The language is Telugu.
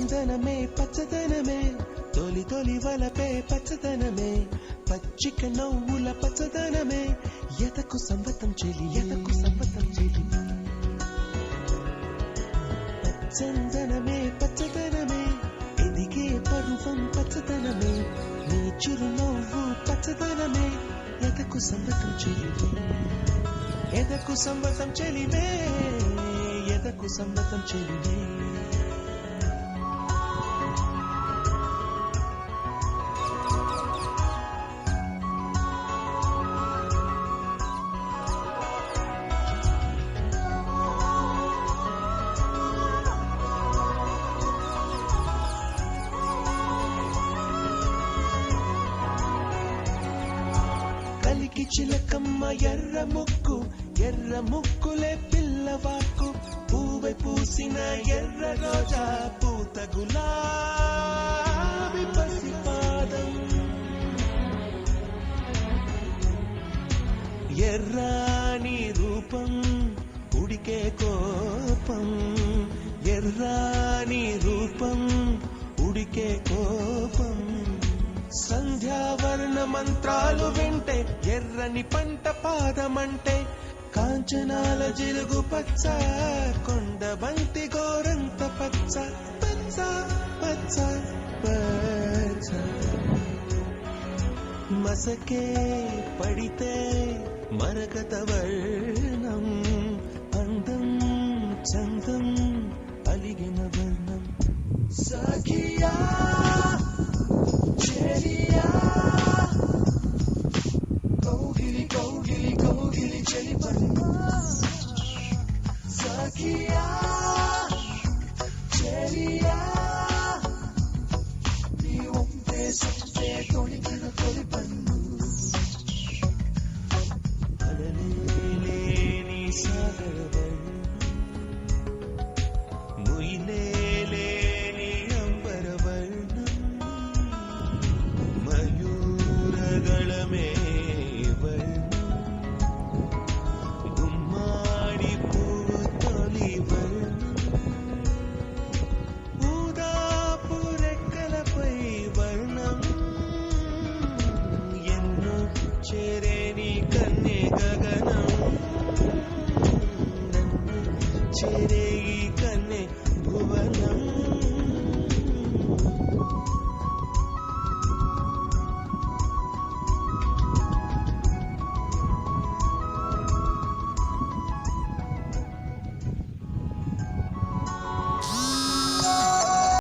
చందనమే పచ్చదనమే తొలి తొలి వలపే పచ్చదనమే పచ్చిక నవ్వుల పచ్చదనమే ఎదకు సంవతం చెలి చందనమే పచ్చదనమే ఎదిగే పరువం పచ్చదనమే నీ చిరునవ్వు పచ్చదనమే ఎదకు సంవతం చెలివే ఎదకు సంవతం చెలివే ఎదకు సంవతం చెలివే కలికి చిలకమ్మ ఎర్ర ముక్కులే పిల్లవాకు పూవె పూసిన ఎర్ర రోజా పూత గులాబీ పసిపాదం ఎర్రాని రూపం ఉడికే కోపం ఎర్రాని రూపం ఉడికే కోపం సంధ్యావర్ణ మంత్రాలు వింటే ఎర్రని పంట పాదమంటే కాంచనాల జిలుగు పచ్చ కొండ బంతి గోరంత పచ్చ పచ్చ పచ్చ పచ్చ మసకే పడితే మరకత వర్ణం అందం చందం అలిగిన వర్ణం సఖియా కౌగిలి కౌగిలి కౌగిలి చెలిపడి సఖియా చెలియా నీ ఉంటే సొంతే తొడిగిన తొలిపన్ను అలలేని సాగరవై ముయిలేని అంబరవర్ణం మయూరగళమే గుమ్మాడి పువ్వు తొలి వర్ణం ఊదాపు రెక్కలపై వర్ణం ఎన్నో చేరేని కన్నే గగనం నన్ను చేరే ఈ కన్నే భువనం